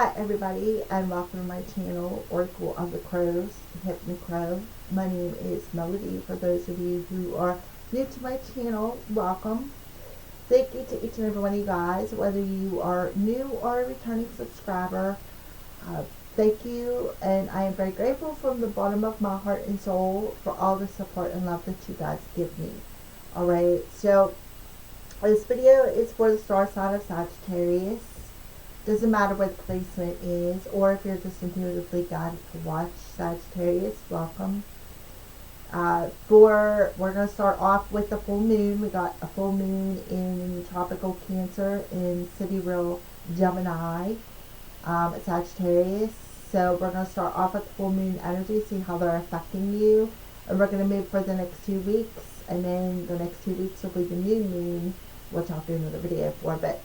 Hi everybody, and welcome to my channel, Oracle of the Crows, Hypno Crow. My name is Melody. For those of you who are new to my channel, welcome. Thank you to each and every one of you guys, whether you are new or a returning subscriber. Thank you, and I am very grateful from the bottom of my heart and soul for all the support and love that you guys give me. Alright, so this video is for the star sign of Sagittarius. Doesn't matter what the placement is, or if you're just intuitively guided to watch Sagittarius, welcome. We're going to start off with the full moon. We got a full moon in tropical Cancer in sidereal Gemini, Sagittarius. So we're going to start off with the full moon energy, see how they're affecting you. And we're going to move for the next 2 weeks. And then the next 2 weeks will be the new moon, which I'll do another video for. But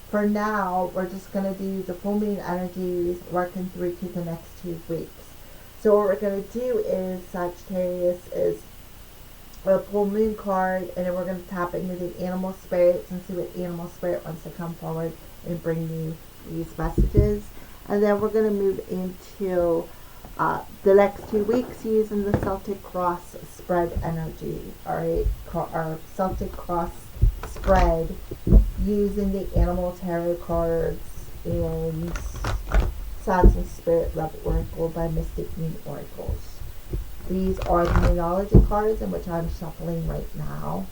for now, we're just going to do the full moon energies working through to the next 2 weeks. So what we're going to do is, Sagittarius is a full moon card, and then we're going to tap into the animal spirits and see what animal spirit wants to come forward and bring you these messages. And then we're going to move into the next 2 weeks using the Celtic Cross spread energy. Alright, our Celtic Cross spread using the animal tarot cards and Science and Spirit Love Oracle by Mystic Moon Oracles. These are the numerology cards in which I'm shuffling right now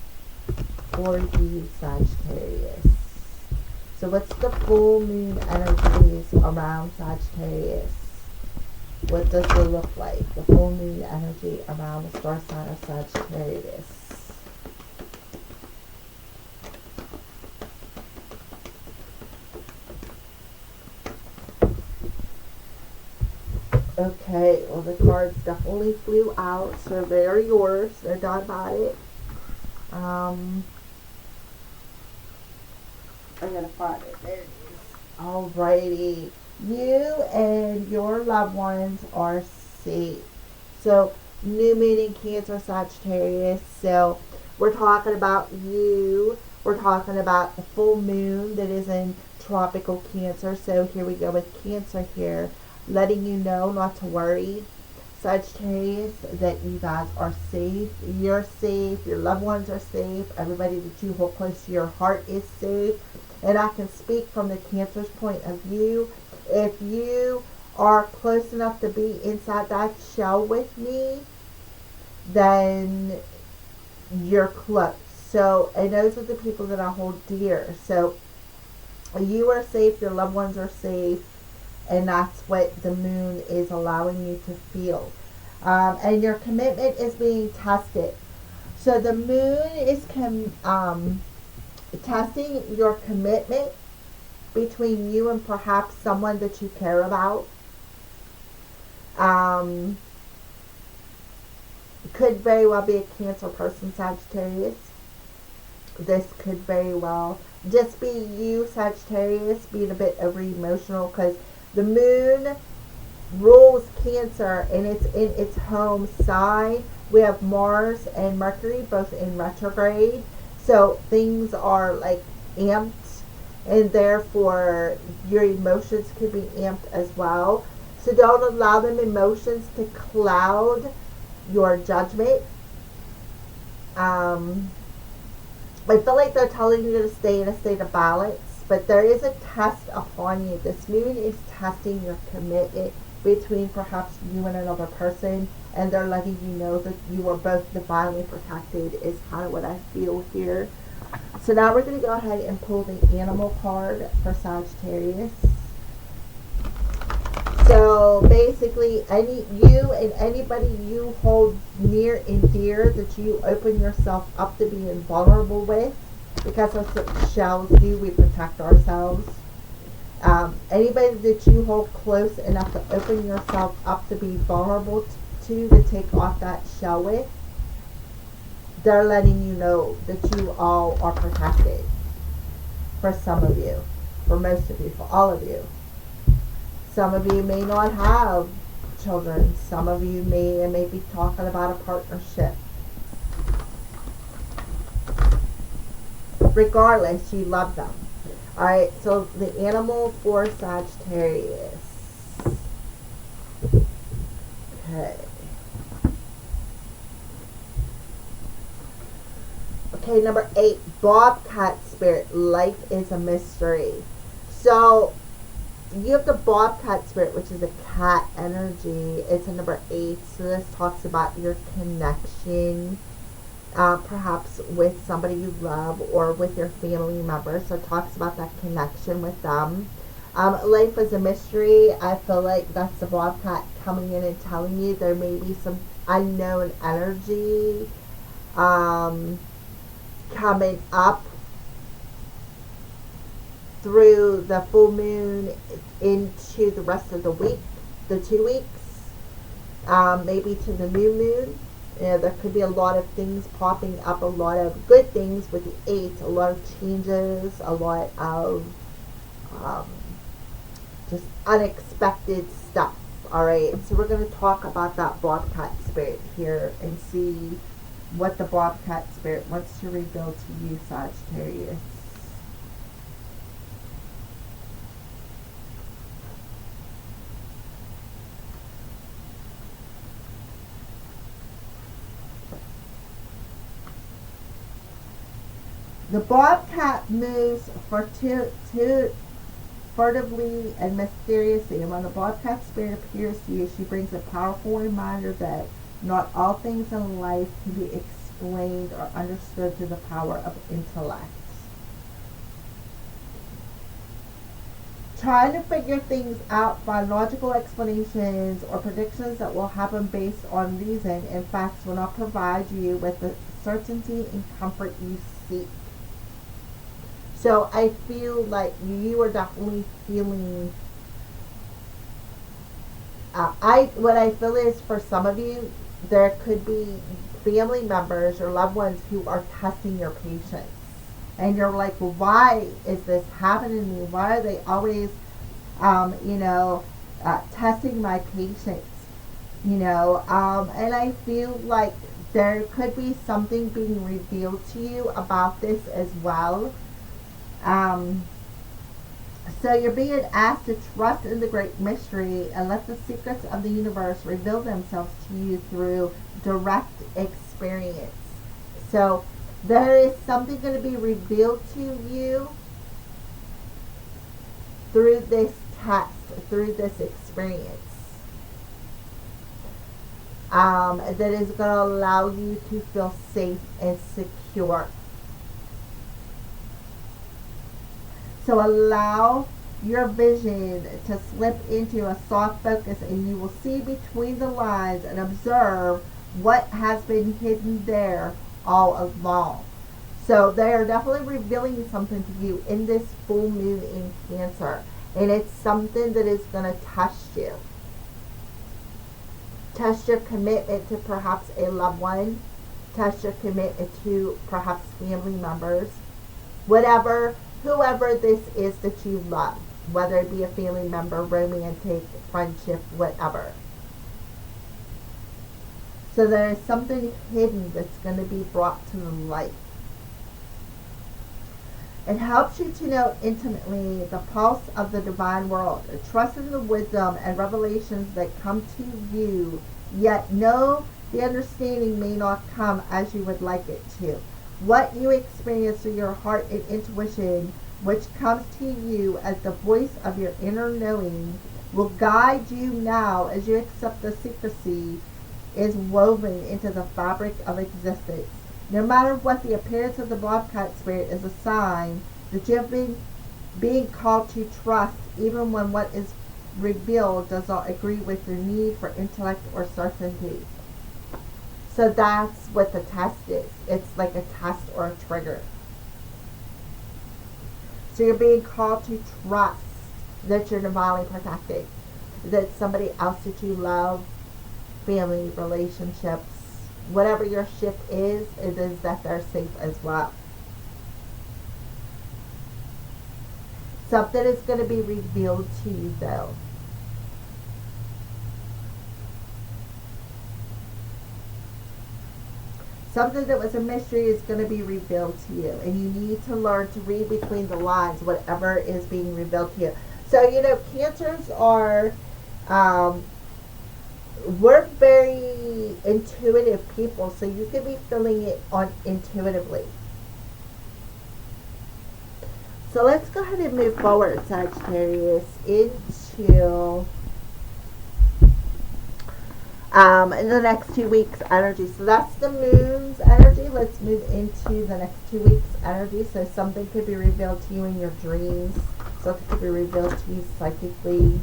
for you, Sagittarius. So what's the full moon energies around Sagittarius? What does it look like? The full moon energy around the star sign of Sagittarius. Okay, well the cards definitely flew out, so they are yours. They're done about it. I gotta find it. There it is. Alrighty. You and your loved ones are safe. So, new moon in Cancer, Sagittarius. So, we're talking about you. We're talking about the full moon that is in tropical Cancer. So, here we go with Cancer here. Letting you know not to worry, Sagittarius, that you guys are safe. You're safe. Your loved ones are safe. Everybody that you hold close to your heart is safe. And I can speak from the Cancer's point of view. If you are close enough to be inside that shell with me, then you're close. So, and those are the people that I hold dear. So, you are safe. Your loved ones are safe. And that's what the moon is allowing you to feel. And your commitment is being tested. So the moon is testing your commitment between you and perhaps someone that you care about. Could very well be a Cancer person, Sagittarius. This could very well just be you, Sagittarius, being a bit over emotional, because the moon rules Cancer and it's in its home sign. We have Mars and Mercury both in retrograde. So things are like amped, and therefore your emotions could be amped as well. So don't allow them emotions to cloud your judgment. I feel like they're telling you to stay in a state of balance. But there is a test upon you. This moon is testing your commitment between perhaps you and another person. And they're letting you know that you are both divinely protected is kind of what I feel here. So now we're going to go ahead and pull the animal card for Sagittarius. So basically, you and anybody you hold near and dear that you open yourself up to being vulnerable with, because that's what shells do, we protect ourselves. Anybody that you hold close enough to open yourself up to be vulnerable to take off that shell with, they're letting you know that you all are protected. For some of you, for most of you, for all of you. Some of you may not have children. Some of you may be talking about a partnership. Regardless, you love them. Alright, so the animal for Sagittarius. Okay. Okay, number 8, Bobcat Spirit. Life is a mystery. So, you have the Bobcat Spirit, which is a cat energy. It's a number 8. So, this talks about your connection, perhaps with somebody you love or with your family members. So, it talks about that connection with them. Life is a mystery. I feel like that's the Bobcat coming in and telling you there may be some unknown energy coming up through the full moon into the rest of the week, the 2 weeks, maybe to the new moon. There could be a lot of things popping up, a lot of good things with the 8, a lot of changes, a lot of just unexpected stuff. Alright, so we're going to talk about that Bobcat Spirit here and see what the Bobcat Spirit wants to reveal to you, Sagittarius. The Bobcat moves furtively and mysteriously, and when the Bobcat Spirit appears to you, she brings a powerful reminder that not all things in life can be explained or understood through the power of intellect. Trying to figure things out by logical explanations or predictions that will happen based on reason and facts will not provide you with the certainty and comfort you seek. So I feel like you are definitely feeling. What I feel is for some of you, there could be family members or loved ones who are testing your patience, and you're like, well, why is this happening to me? Why are they always, testing my patience? And I feel like there could be something being revealed to you about this as well. So you're being asked to trust in the great mystery and let the secrets of the universe reveal themselves to you through direct experience. So there is something going to be revealed to you through this test, through this experience, that is going to allow you to feel safe and secure. So allow your vision to slip into a soft focus, and you will see between the lines and observe what has been hidden there all along. So they are definitely revealing something to you in this full moon in Cancer, and it's something that is going to test you. Test your commitment to perhaps a loved one. Test your commitment to perhaps family members. Whoever this is that you love, whether it be a family member, romantic, friendship, whatever. So there is something hidden that's going to be brought to the light. It helps you to know intimately the pulse of the divine world. Trust in the wisdom and revelations that come to you, yet know the understanding may not come as you would like it to. What you experience through your heart and intuition, which comes to you as the voice of your inner knowing, will guide you now as you accept the secrecy is woven into the fabric of existence. No matter what the appearance of the Bobcat Spirit is a sign that you have been being called to trust, even when what is revealed does not agree with your need for intellect or certainty. So that's what the test is. It's like a test or a trigger. So you're being called to trust that you're divinely protected, that somebody else that you love, family, relationships, whatever your ship is, it is that they're safe as well. Something is going to be revealed to you though. Something that was a mystery is going to be revealed to you, and you need to learn to read between the lines, whatever is being revealed to you. So, cancers are, um, we're very intuitive people, so you could be feeling it on intuitively. So let's go ahead and move forward, Sagittarius, into in the next 2 weeks energy. So that's the moon's energy. Let's move into the next 2 weeks energy. So something could be revealed to you in your dreams. Something could be revealed to you psychically.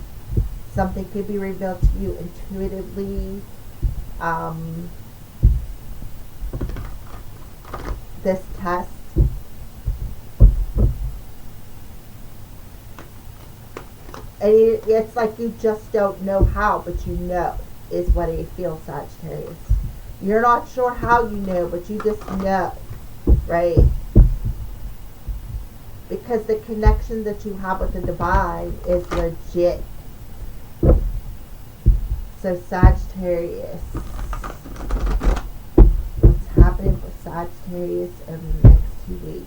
Something could be revealed to you intuitively. This test. And it's like you just don't know how, but you know, is what it feels, Sagittarius. You're not sure how you know, but you just know, right? Because the connection that you have with the divine is legit. So Sagittarius, what's happening for Sagittarius over the next 2 weeks?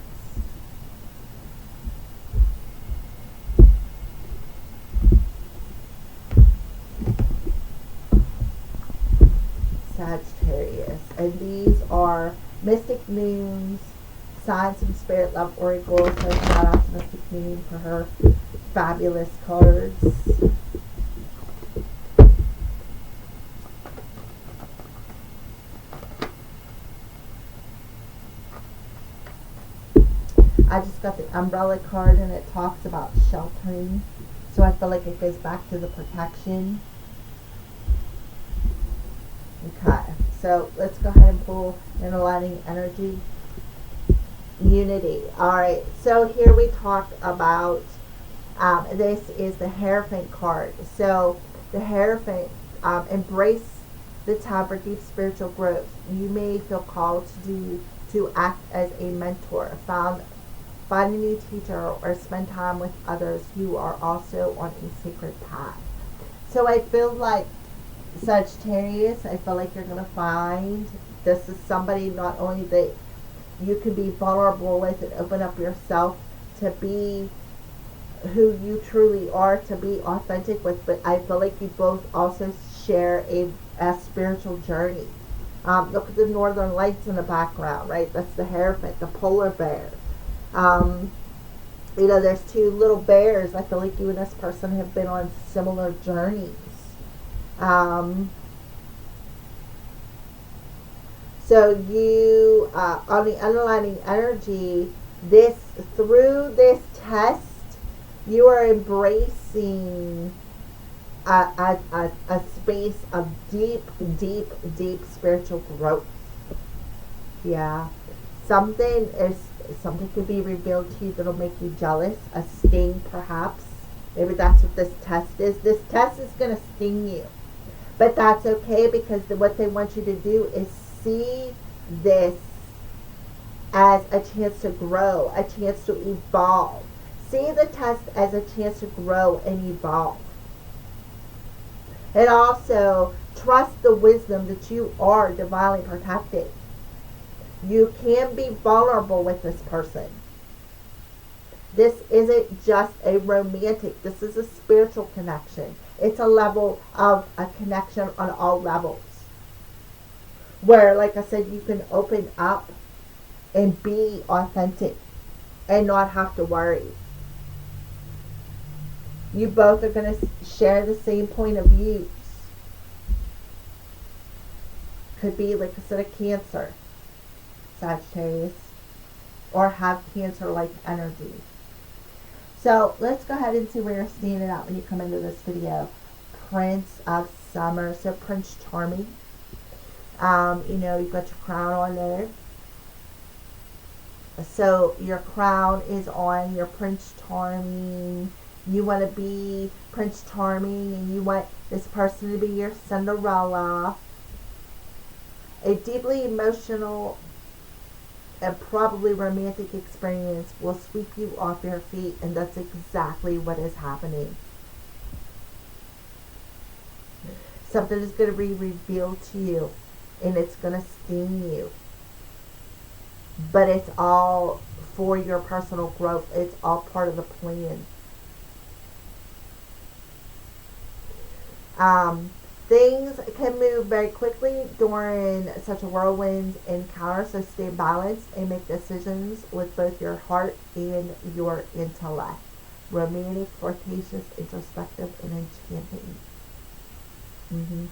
Sagittarius, and these are Mystic Moon's Signs and Spirit Love Oracle. So shout out to Mystic Moon for her fabulous cards. I just got the umbrella card, and it talks about sheltering. So I feel like it goes back to the protection. Okay, so let's go ahead and pull in aligning energy. Unity. Alright, so here we talk about, this is the Hierophant card. So the Hierophant, embrace the time for deep spiritual growth. You may feel called to act as a mentor, find a new teacher, or spend time with others who are also on a sacred path. So I feel like Sagittarius, I feel like you're going to find this is somebody not only that you can be vulnerable with and open up yourself to be who you truly are, to be authentic with, but I feel like you both also share a spiritual journey. Look at the northern lights in the background, right? That's the Hierophant, the polar bear. There's two little bears. I feel like you and this person have been on similar journeys. So you, on the underlining energy, through this test, you are embracing a space of deep, deep, deep spiritual growth. Yeah. Something could be revealed to you that'll make you jealous, a sting perhaps. Maybe that's what this test is. This test is going to sting you. But that's okay, because what they want you to do is see this as a chance to grow, a chance to evolve. See the test as a chance to grow and evolve. And also, trust the wisdom that you are divinely protected. You can be vulnerable with this person. This isn't just a romantic, this is a spiritual connection. It's a level of a connection on all levels. Where, like I said, you can open up and be authentic and not have to worry. You both are going to share the same point of views. Could be, like I said, a Cancer, Sagittarius, or have Cancer-like energy. So let's go ahead and see where you're standing out when you come into this video. Prince of Summer, so Prince Charming. You've got your crown on there. So your crown is on, your Prince Charming. You want to be Prince Charming, and you want this person to be your Cinderella. A deeply emotional and probably romantic experience will sweep you off your feet, and that's exactly what is happening. Something is going to be revealed to you, and it's going to sting you. but it's all for your personal growth. It's all part of the plan. Um, Things can move very quickly during such a whirlwind encounter, so stay balanced and make decisions with both your heart and your intellect. Romantic, flirtatious, introspective, and enchanting. hmm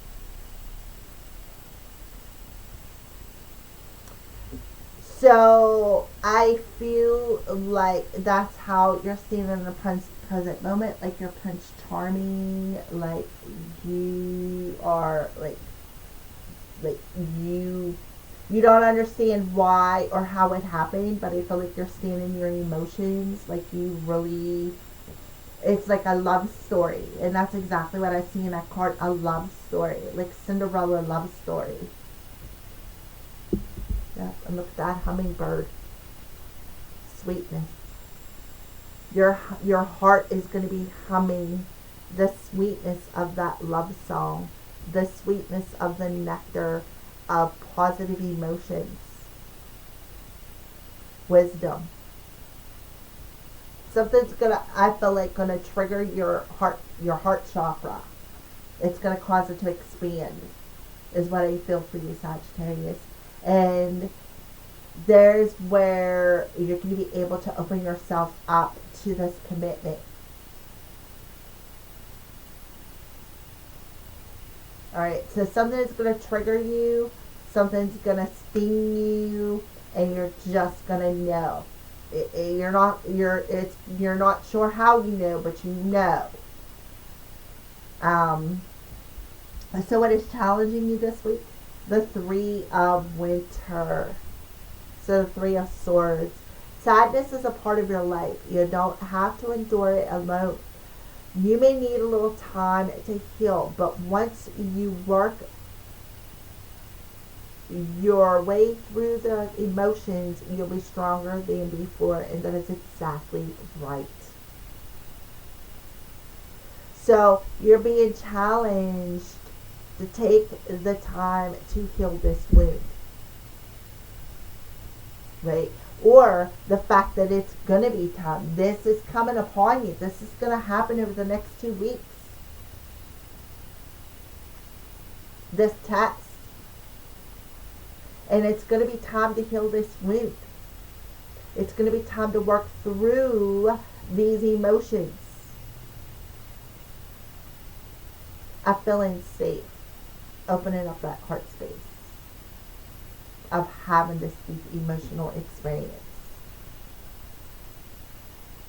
So I feel like that's how you're seeing in the present moment. Like you're Prince Charming. Like you are like you don't understand why or how it happened, but I feel like you're standing your emotions. Like you really, it's like a love story, and that's exactly what I see in that card. A love story, like Cinderella love story. Yeah, and look at that hummingbird. Sweetness. Your heart is going to be humming the sweetness of that love song, the sweetness of the nectar of positive emotions, wisdom. Something's gonna, I feel like, gonna trigger your heart chakra. It's gonna cause it to expand, is what I feel for you, Sagittarius. And there's where you're going to be able to open yourself up to this commitment. Alright, so something's going to trigger you, something's going to sting you, and you're just going to know. You're not sure how you know, but you know. Um, so what is challenging you this week? The Three of Winter. So the Three of Swords. Sadness is a part of your life. You don't have to endure it alone. You may need a little time to heal, but once you work your way through the emotions, you'll be stronger than before, and that is exactly right. So you're being challenged to take the time to heal this wound. Right? Or the fact that it's going to be time. This is coming upon you. This is going to happen over the next 2 weeks. This test. And it's going to be time to heal this wound. It's going to be time to work through these emotions of feeling safe. Opening up that heart space. Of having this deep emotional experience.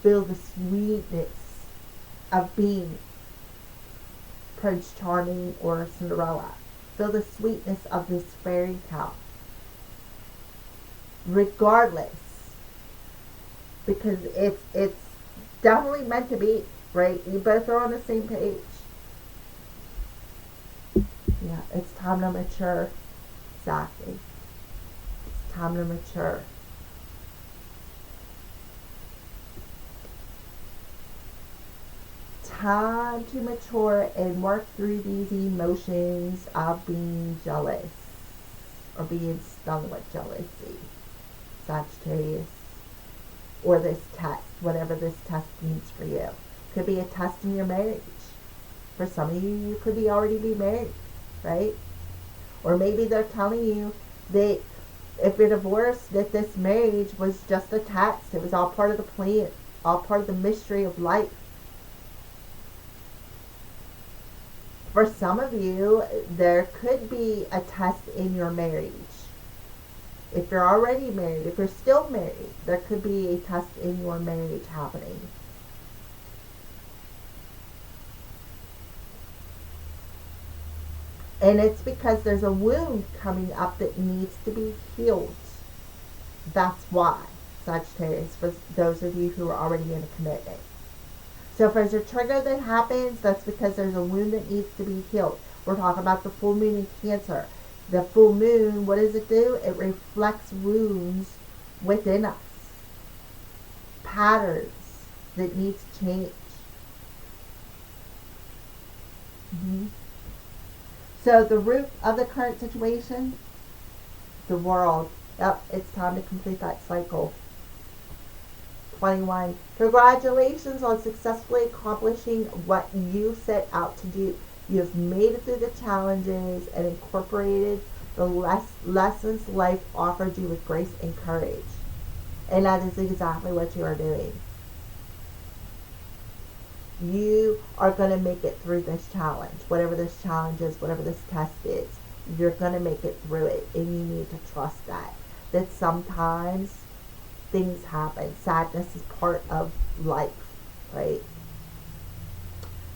Feel the sweetness of being Prince Charming or Cinderella. Feel the sweetness of this fairy tale. Regardless. Because it's definitely meant to be, right? You both are on the same page. Yeah, it's time to mature. Exactly. Time to mature. Time to mature and work through these emotions of being jealous or being stung with jealousy, Sagittarius, or this test, whatever this test means for you. Could be a test in your marriage. For some of you, you could already be married, right? Or maybe they're telling you that if you're divorced, that this marriage was just a test. It was all part of the plan, all part of the mystery of life. For some of you, there could be a test in your marriage. If you're already married, if you're still married, there could be a test in your marriage happening. And it's because there's a wound coming up that needs to be healed. That's why, Sagittarius, for those of you who are already in a commitment. So if there's a trigger that happens, that's because there's a wound that needs to be healed. We're talking about the full moon in Cancer. The full moon, what does it do? It reflects wounds within us. Patterns that need to change. So the root of the current situation, the world Yep, it's time to complete that cycle. 21. Congratulations on successfully accomplishing what you set out to do. You have made it through the challenges and incorporated the lessons life offered you with grace and courage. And that is exactly what you are doing. You are going to make it through this challenge. Whatever this challenge is, whatever this test is, you're going to make it through it. And you need to trust that. That sometimes things happen. Sadness is part of life, right?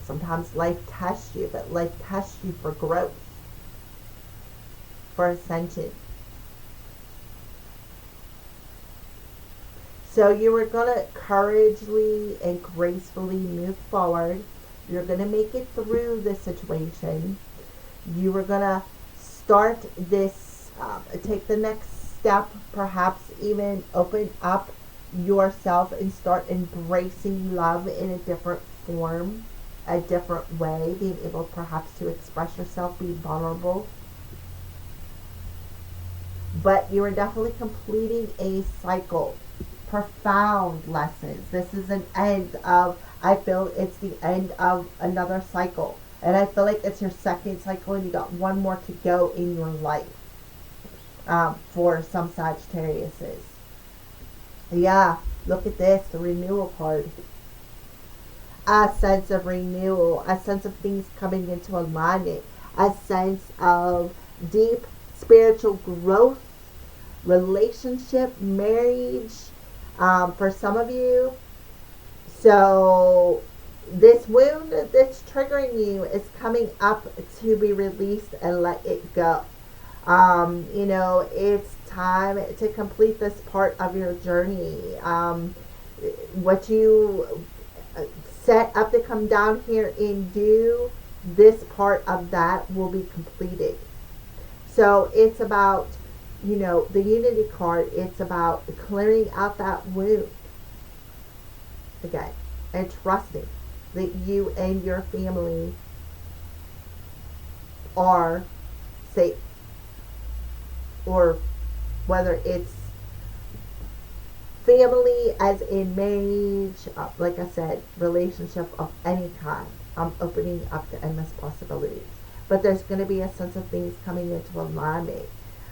Sometimes life tests you, but life tests you for growth, for ascension. So you are going to courageously and gracefully move forward. You're going to make it through this situation. You are going to start this, take the next step, perhaps even open up yourself and start embracing love in a different form, a different way, being able perhaps to express yourself, be vulnerable. But you are definitely completing a cycle. Profound lessons. This is an end of, I feel it's the end of another cycle. And I feel like it's your second cycle and you got one more to go in your life. For some Sagittariuses. Yeah, look at this, the renewal card. A sense of renewal, a sense of things coming into alignment, a sense of deep spiritual growth, relationship, marriage, for some of you. So this wound that's triggering you is coming up to be released and let it go. It's time to complete this part of your journey. What you set up to come down here and do, this part of that will be completed. So it's about, the Unity card, it's about clearing out that wound again and trusting that you and your family are safe. Or whether it's family as in marriage, like I said, relationship of any kind. I'm opening up to endless possibilities. But there's going to be a sense of things coming into alignment.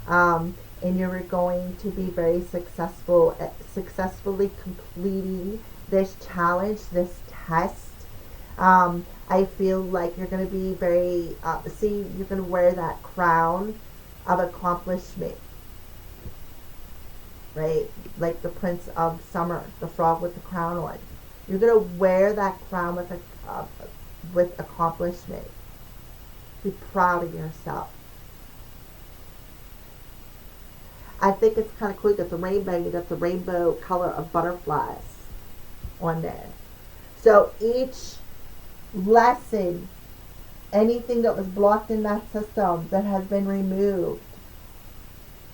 And you're going to be very successful at successfully completing this challenge, this test. I feel like you're going to be very, you're going to wear that crown of accomplishment, right? Like the Prince of Summer, the frog with the crown on. You're going to wear that crown with accomplishment. Be proud of yourself. I think it's kind of cool. You got the rainbow. You got the rainbow color of butterflies on there. So each lesson, anything that was blocked in that system that has been removed,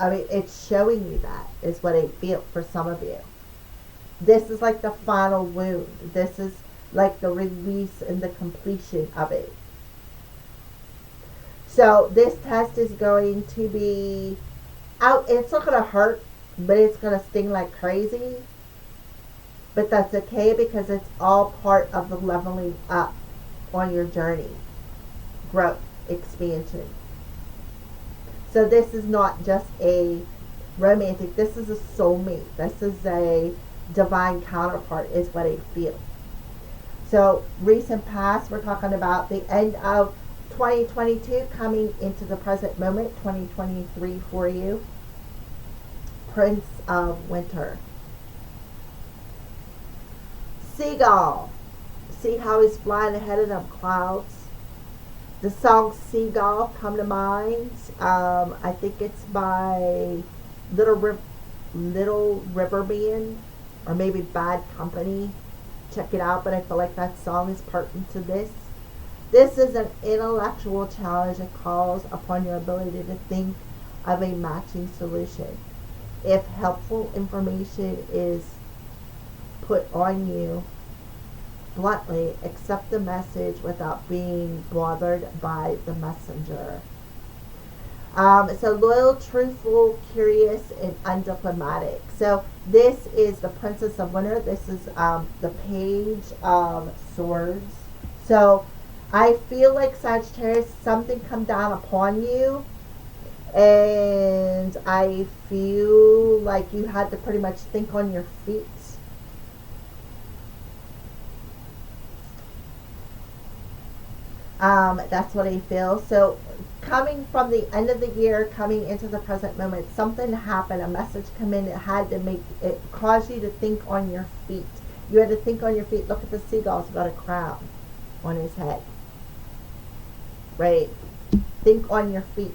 it's showing you that is what I feel for some of you. This is like the final wound. This is like the release and the completion of it. So this test is going to be out. It's not going to hurt, but it's going to sting like crazy. But that's okay because it's all part of the leveling up on your journey. Growth, expansion. So this is not just a romantic, this is a soulmate. This is a divine counterpart is what I feel. So recent past, we're talking about the end of 2022 coming into the present moment, 2023 for you. Prince of Winter. Seagull. See how he's flying ahead of them clouds? The song Seagull come to mind. I think it's by Little River Band or maybe Bad Company. Check it out, but I feel like that song is part into this. This is an intellectual challenge that calls upon your ability to think of a matching solution. If helpful information is put on you, bluntly accept the message without being bothered by the messenger. So loyal, truthful, curious, and undiplomatic. So this is the Princess of Winter. This is the Page of Swords. So I feel like Sagittarius, something come down upon you, and I feel like you had to pretty much think on your feet. That's what I feel. So coming from the end of the year, coming into the present moment, something happened, a message come in, it had to make it cause you to think on your feet. You had to think on your feet. Look at the seagulls, got a crown on his head. Right? Think on your feet.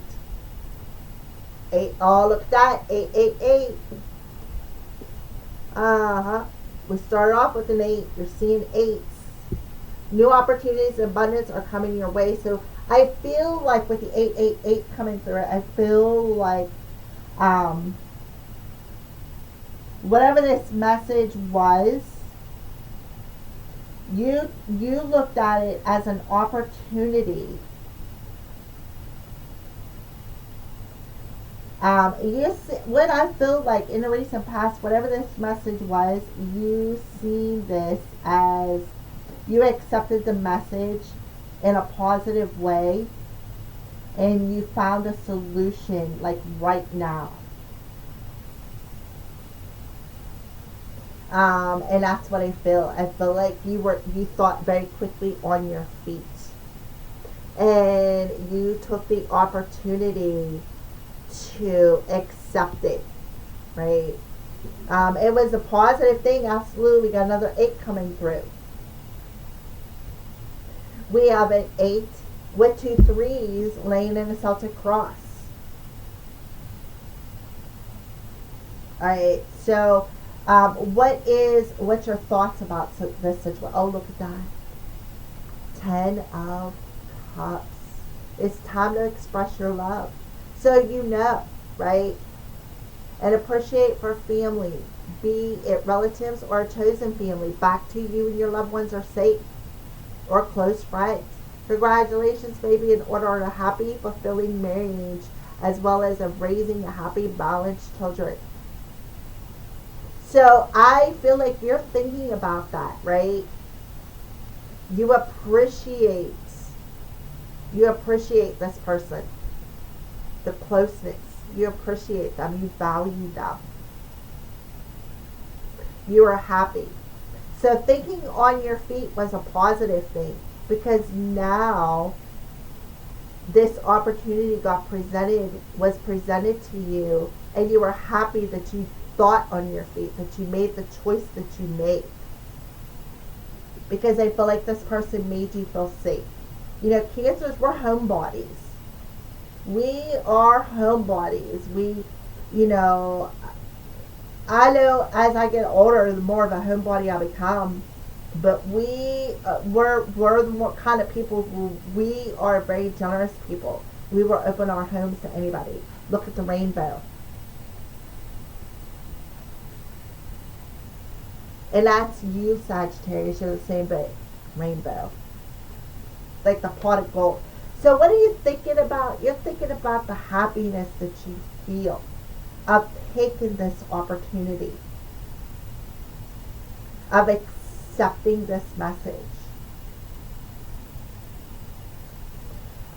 8, oh look at that, 888. We started off with an 8. You're seeing 8s. New opportunities and abundance are coming your way. So I feel like with the 888 coming through it, I feel like whatever this message was, you looked at it as an opportunity. What I feel like in the recent past, whatever this message was, you seen this as you accepted the message in a positive way, and you found a solution like right now. And that's what I feel. I feel like you thought very quickly on your feet, and you took the opportunity to accept it, right? It was a positive thing. Absolutely. We got another 8 coming through. We have an 8 with 2 3s laying in a Celtic cross. Alright, so what's your thoughts about this situation? Oh, look at that. 10 of Cups. It's time to express your love. So you know, right? And appreciate for family, be it relatives or a chosen family. Back to you and your loved ones are safe, or close friends. Congratulations, baby, in order of a happy, fulfilling marriage, as well as of raising a happy, balanced children. So I feel like you're thinking about that, right? You appreciate this person, the closeness. You appreciate them. You value them. You are happy. So thinking on your feet was a positive thing, because now this opportunity was presented to you, and you were happy that you thought on your feet, that you made the choice that you made. Because I feel like this person made you feel safe. You know, Cancers, we're homebodies. We are homebodies. I know as I get older, the more of a homebody I become. But we're the more kind of people who we are very generous people. We will open our homes to anybody. Look at the rainbow. And that's you, Sagittarius. You're the same but rainbow. Like the pot of gold. So what are you thinking about? You're thinking about the happiness that you feel of taking this opportunity, of accepting this message,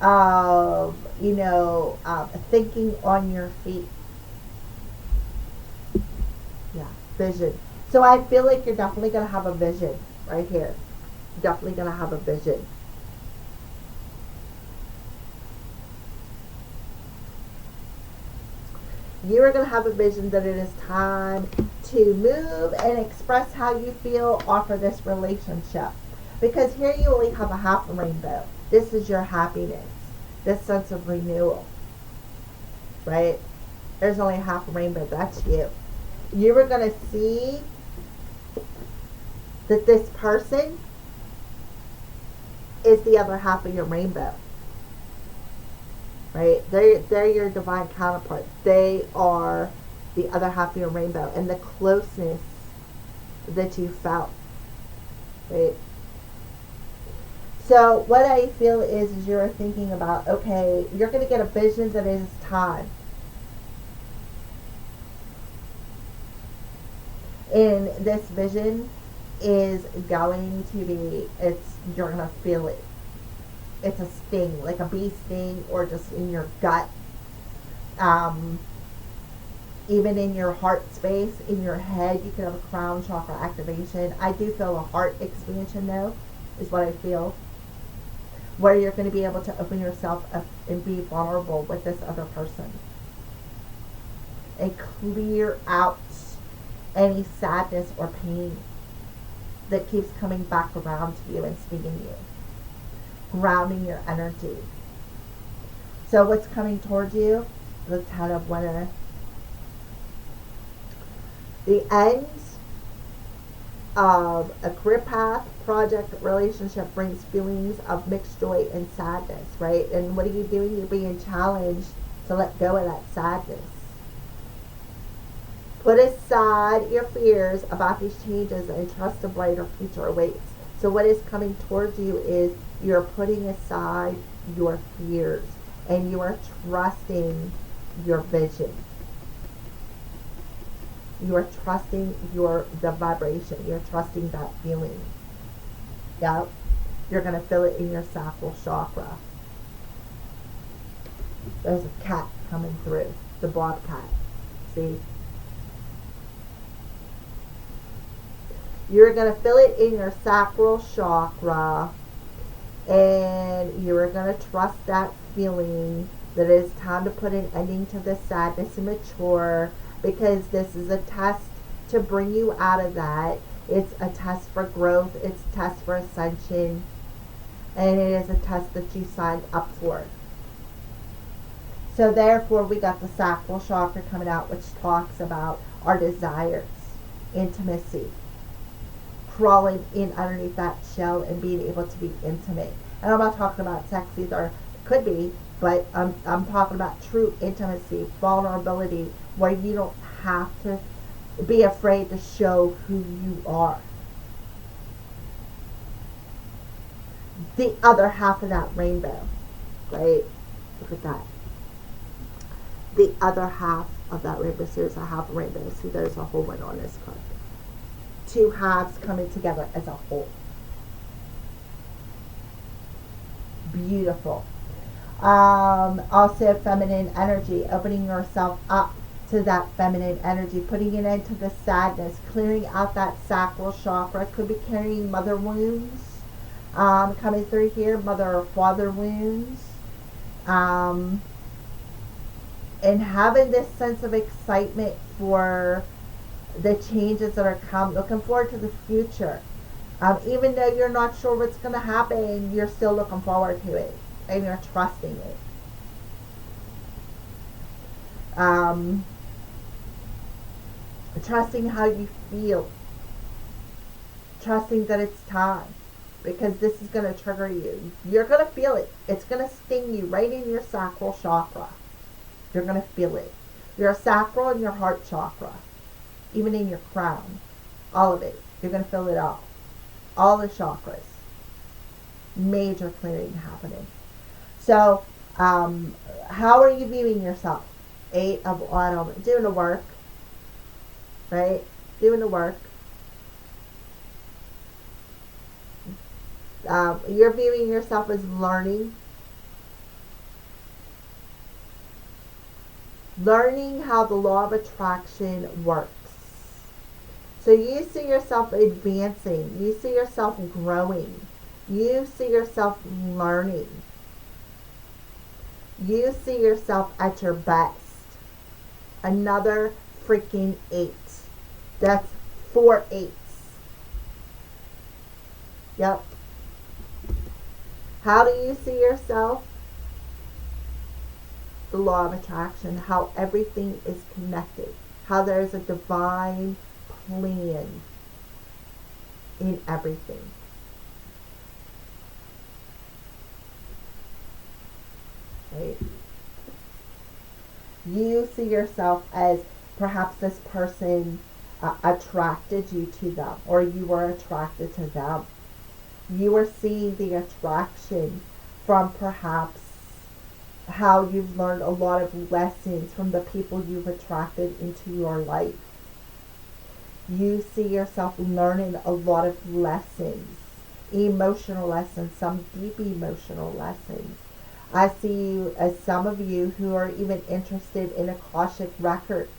of, thinking on your feet. Yeah, vision. So I feel like you're definitely going to have a vision right here. Definitely going to have a vision. You are going to have a vision that it is time to move and express how you feel off of this relationship. Because here you only have a half a rainbow. This is your happiness. This sense of renewal. Right? There's only half a rainbow. That's you. You are going to see that this person is the other half of your rainbow. Right? They're your divine counterpart. They are the other half of your rainbow, and the closeness that you felt. Right? So what I feel is you're thinking about, okay, you're going to get a vision that is time. And this vision is going to be, you're going to feel it. It's a sting, like a bee sting, or just in your gut. Um, Even in your heart space, in your head, you can have a crown chakra activation. I do feel a heart expansion though, is what I feel. Where you're going to be able to open yourself up and be vulnerable with this other person. And clear out any sadness or pain that keeps coming back around to you and stinging you. Grounding your energy. So what's coming towards you? The Ten of Winter. The end of a career path, project, relationship brings feelings of mixed joy and sadness, right? And what are you doing? You're being challenged to let go of that sadness. Put aside your fears about these changes and trust a brighter future awaits. So what is coming towards you is you're putting aside your fears and you are trusting your vision. You are trusting the vibration. You're trusting that feeling. Yep. You're going to feel it in your sacral chakra. There's a cat coming through. The bobcat. See? You're going to feel it in your sacral chakra. And you're going to trust that feeling that it's time to put an ending to this sadness and mature. Because this is a test to bring you out of that. It's a test for growth. It's a test for ascension. And it is a test that you signed up for. So therefore, we got the sacral chakra coming out, which talks about our desires, intimacy, crawling in underneath that shell and being able to be intimate. And I'm not talking about sex either. Could be, but I'm talking about true intimacy, vulnerability, where you don't have to be afraid to show who you are. The other half of that rainbow, right? Look at that. The other half of that rainbow. So there's a half rainbow. See, there's a whole one on this card. Two halves coming together as a whole. Beautiful. Also feminine energy, opening yourself up to that feminine energy, putting an end to the sadness, clearing out that sacral chakra. Could be carrying mother wounds coming through here, mother or father wounds, and having this sense of excitement for the changes that are coming, looking forward to the future. Even though you're not sure what's going to happen, you're still looking forward to it and you're trusting it. Trusting how you feel. Trusting that it's time. Because this is going to trigger you. You're going to feel it. It's going to sting you right in your sacral chakra. You're going to feel it. Your sacral and your heart chakra. Even in your crown. All of it. You're going to feel it all. All the chakras. Major clearing happening. So, how are you viewing yourself? 8 of Autumn. Doing the work. Right? Doing the work. You're viewing yourself as learning. Learning how the law of attraction works. So you see yourself advancing. You see yourself growing. You see yourself learning. You see yourself at your best. Another freaking 8. That's 4 8s. Yep. How do you see yourself? The law of attraction. How everything is connected. How there is a divine plan in everything. Right? You see yourself as perhaps this person attracted you to them, or you were attracted to them. You are seeing the attraction from perhaps how you've learned a lot of lessons from the people you've attracted into your life. You see yourself learning a lot of lessons, emotional lessons, some deep emotional lessons. I see you as some of you who are even interested in Akashic records.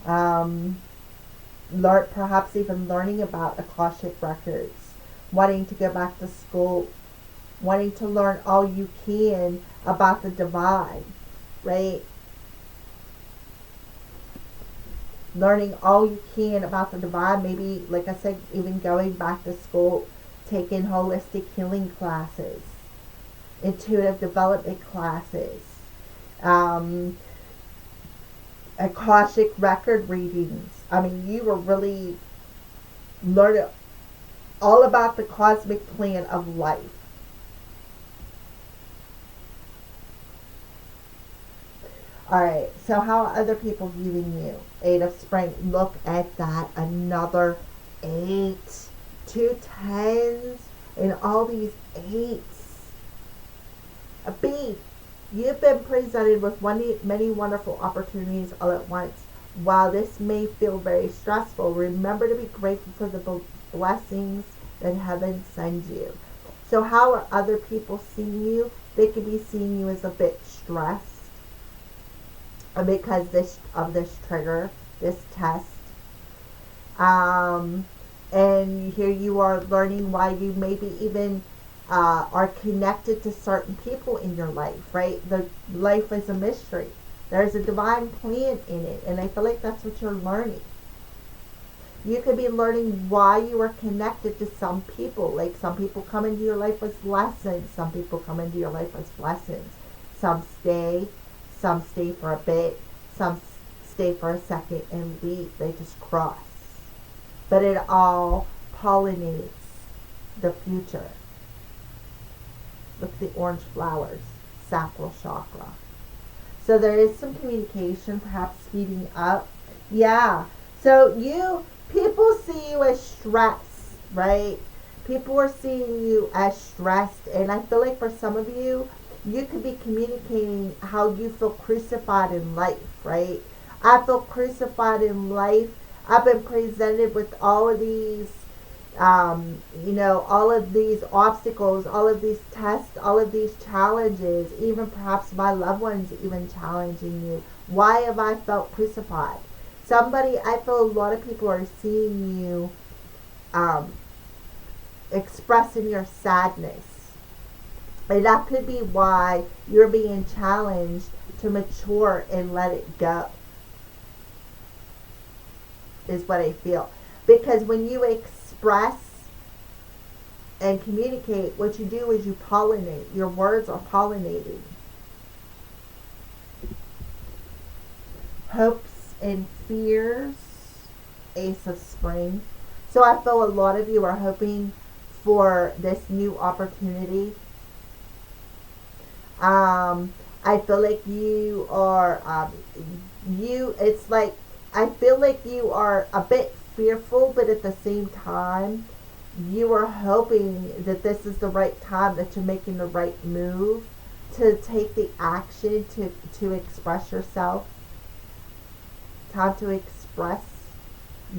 Um, Perhaps even learning about Akashic records, wanting to go back to school, wanting to learn all you can about the divine, right? Learning all you can about the divine, maybe, like I said, even going back to school, taking holistic healing classes, intuitive development classes, um, Akashic record readings. I mean, you were really learning all about the cosmic plan of life. Alright, so how are other people viewing you? Eight of Spring. Look at that. Another 8. 2 tens and all these 8s. A B. You've been presented with many wonderful opportunities all at once. While this may feel very stressful, remember to be grateful for the blessings that heaven sends you. So how are other people seeing you? They could be seeing you as a bit stressed because this trigger, this test. And here you are learning why you maybe even are connected to certain people in your life, right? The life is a mystery. There's a divine plan in it, and I feel like that's what you're learning. You could be learning why you are connected to some people. Like some people come into your life as lessons. Some people come into your life as lessons. Some stay for a bit. Some stay for a second and leave. They just cross. But it all pollinates the future. Look at the orange flowers. Sacral chakra. So there is some communication, perhaps speeding up. Yeah. So people see you as stressed, right? People are seeing you as stressed. And I feel like for some of you, you could be communicating how you feel crucified in life, right? I feel crucified in life. I've been presented with all of these, all of these obstacles, all of these tests, all of these challenges, even perhaps my loved ones even challenging you. Why have I felt crucified? I feel a lot of people are seeing you expressing your sadness. And that could be why you're being challenged to mature and let it go, is what I feel. Because when you express and communicate, what you do is you pollinate. Your words are pollinating. Hopes and fears, Ace of Spring. So I feel a lot of you are hoping for this new opportunity. I feel like you are, I feel like you are a bit fearful, but at the same time, you are hoping that this is the right time, that you're making the right move to take the action to express yourself. Time to express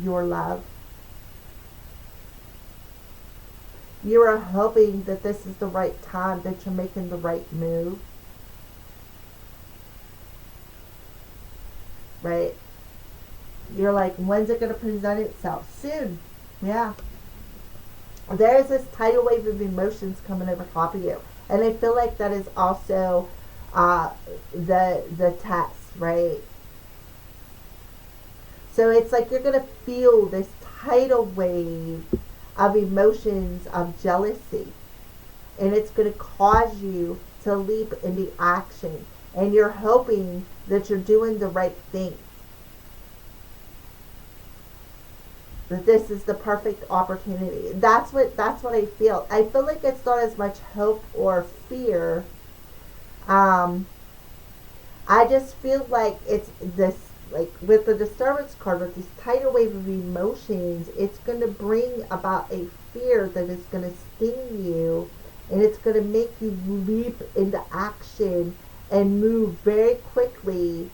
your love. You are hoping that this is the right time, that you're making the right move. Right? You're like, when's it going to present itself? Soon. Yeah. There's this tidal wave of emotions coming over top of you. And I feel like that is also the test, right? So it's like you're going to feel this tidal wave of emotions of jealousy. And it's going to cause you to leap into action. And you're hoping that you're doing the right thing. That this is the perfect opportunity. That's what I feel. I feel like it's not as much hope or fear. I just feel like it's this like with the disturbance card, with this tidal wave of emotions, it's going to bring about a fear that is going to sting you, and it's going to make you leap into action and move very quickly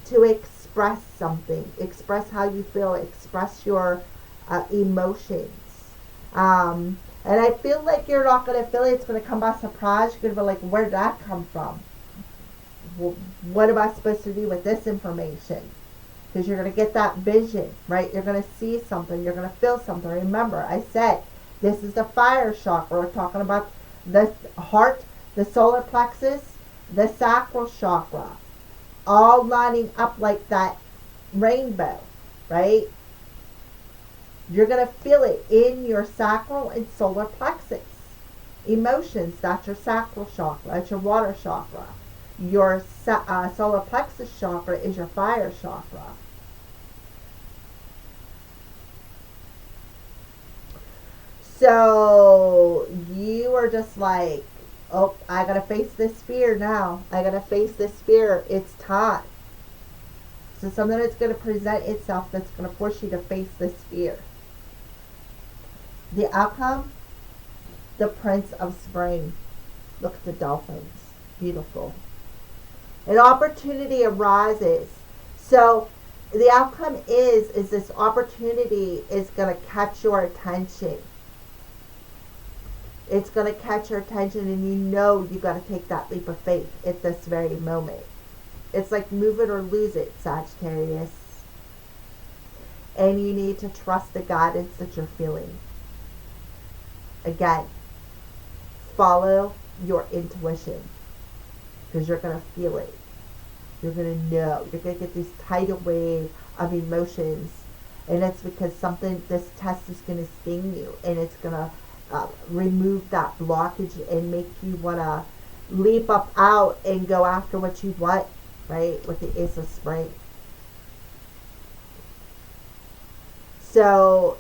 to express something, express how you feel, express your emotions. And I feel like you're not going to feel it. It's going to come by surprise. You're going to be like, where did that come from? Well, what am I supposed to do with this information? Because you're going to get that vision, right? You're going to see something. You're going to feel something. Remember, I said, this is the fire chakra. We're talking about the heart, the solar plexus, the sacral chakra, all lining up like that rainbow, right? You're going to feel it in your sacral and solar plexus. Emotions, that's your sacral chakra, that's your water chakra. Your solar plexus chakra is your fire chakra. So you are just like, oh, I gotta face this fear now. I gotta face this fear. It's time. So something that's going to present itself that's going to force you to face this fear. The outcome, the Prince of Spring. Look at the dolphins. Beautiful. An opportunity arises. So the outcome is this opportunity is going to catch your attention. It's going to catch your attention, and you know you got to take that leap of faith at this very moment. It's like move it or lose it, Sagittarius. And you need to trust the guidance that you're feeling. Again, follow your intuition, because you're going to feel it. You're going to know. You're going to get this tidal wave of emotions. And it's because this test is going to sting you. And it's going to remove that blockage and make you want to leap up out and go after what you want, right? With the Ace of Spring. So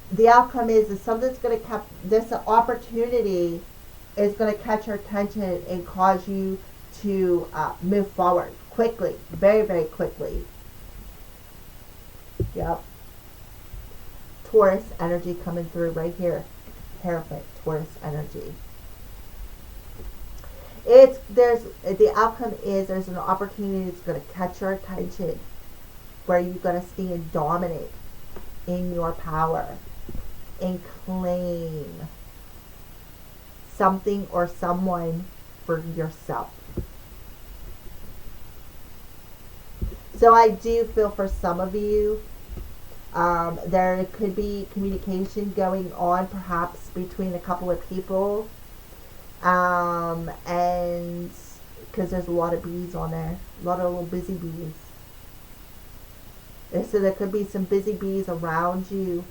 the outcome is something's going to this opportunity is going to catch your attention and cause you to move forward quickly, very, very quickly. Yep. Taurus energy coming through right here. Perfect Taurus energy. The outcome is there's an opportunity that's going to catch your attention, where you're going to stand dominant in your power and claim something or someone for yourself. So I do feel for some of you, there could be communication going on perhaps between a couple of people, and because there's a lot of bees on there, a lot of little busy bees. So there could be some busy bees around you,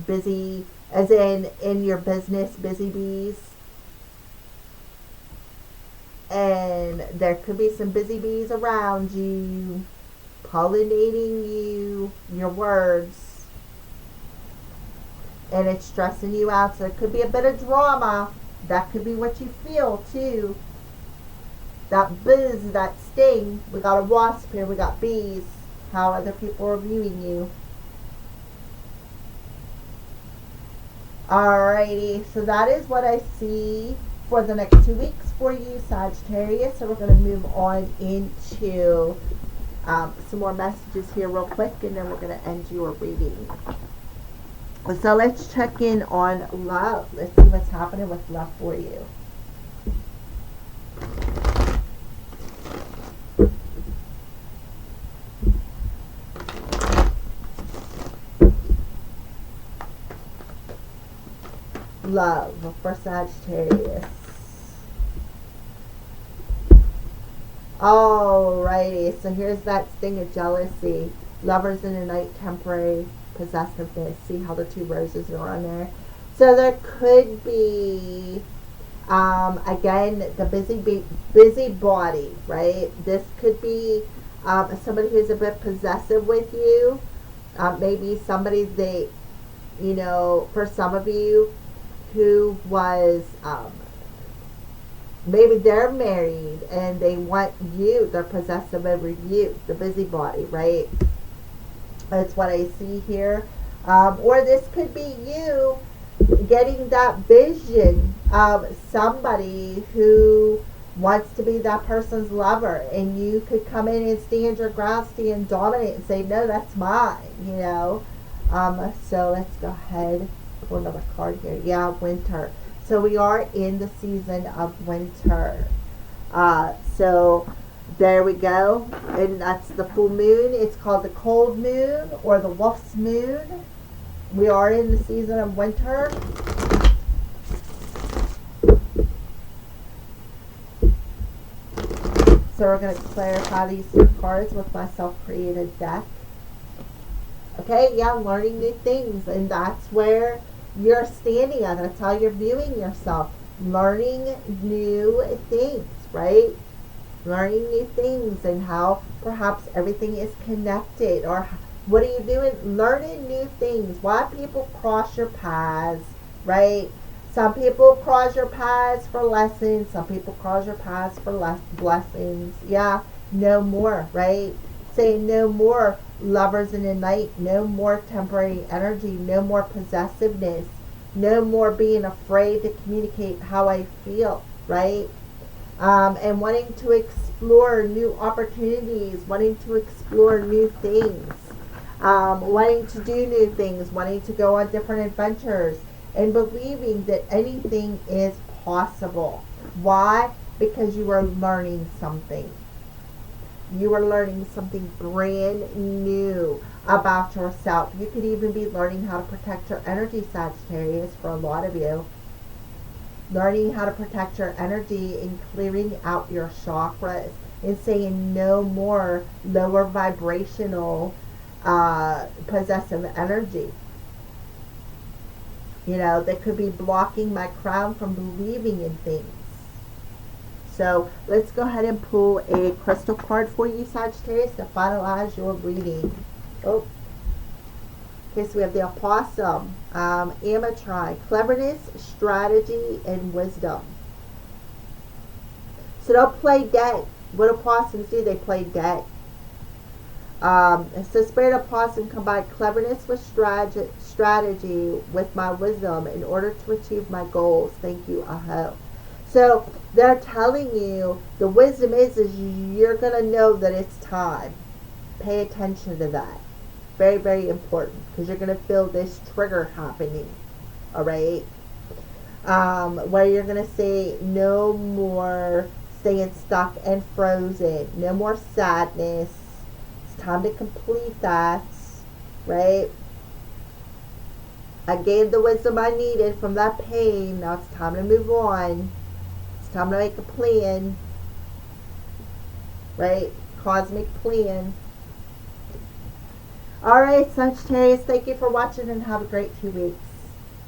busy as in your business, busy bees. And there could be some busy bees around you, pollinating your words. And it's stressing you out. So it could be a bit of drama. That could be what you feel too. That buzz, that sting. We got a wasp here, we got bees. How other people are viewing you. Alrighty, so that is what I see for the next 2 weeks for you, Sagittarius. So we're going to move on into some more messages here real quick, and then we're going to end your reading. So let's check in on love. Let's see what's happening with love for you. Love for Sagittarius. Alrighty, so here's that sting of jealousy. Lovers in the night, temporary possessiveness. See how the two roses are on there. So there could be, again, the busy body, right? This could be somebody who's a bit possessive with you. Maybe somebody for some of you, who was maybe they're married and they want you, they're possessive over you, the busybody, right? That's what I see here. Or this could be you getting that vision of somebody who wants to be that person's lover, and you could come in and stand your ground, stand dominant, and say, no, that's mine, you know. So let's go ahead, pull another card here. Yeah, winter. So we are in the season of winter. So there we go. And that's the full moon. It's called the cold moon or the wolf's moon. We are in the season of winter. So we're going to clarify these two cards with my self-created deck. Okay, yeah, learning new things. And that's where you're standing at. That's how you're viewing yourself. Learning new things, right? Learning new things and how perhaps everything is connected. Or what are you doing? Learning new things. Why people cross your paths, right? Some people cross your paths for lessons. Some people cross your paths for blessings. Yeah, no more, right? Say no more lovers in the night. No more temporary energy. No more possessiveness. No more being afraid to communicate how I feel, right? And wanting to explore new opportunities. Wanting to explore new things. Wanting to do new things. Wanting to go on different adventures. And believing that anything is possible. Why? Because you are learning something. You are learning something brand new about yourself. You could even be learning how to protect your energy, Sagittarius, for a lot of you. Learning how to protect your energy and clearing out your chakras and saying no more lower vibrational possessive energy. You know, that could be blocking my crown from believing in things. So let's go ahead and pull a crystal card for you, Sagittarius, to finalize your reading. Oh. Okay, so we have the opossum, ametry, cleverness, strategy, and wisdom. So don't play dead. What opossums do, they play dead. So Spirit Opossum combined cleverness with strategy with my wisdom in order to achieve my goals. Thank you, Aho. So they're telling you the wisdom is you're going to know that it's time. Pay attention to that. Very, very important, because you're going to feel this trigger happening. All right? Where you're going to say no more staying stuck and frozen. No more sadness. Time to complete that, right? I gave the wisdom I needed from that pain. Now it's time to move on. It's time to make a plan, right? Cosmic plan. All right, Sagittarius, thank you for watching and have a great 2 weeks.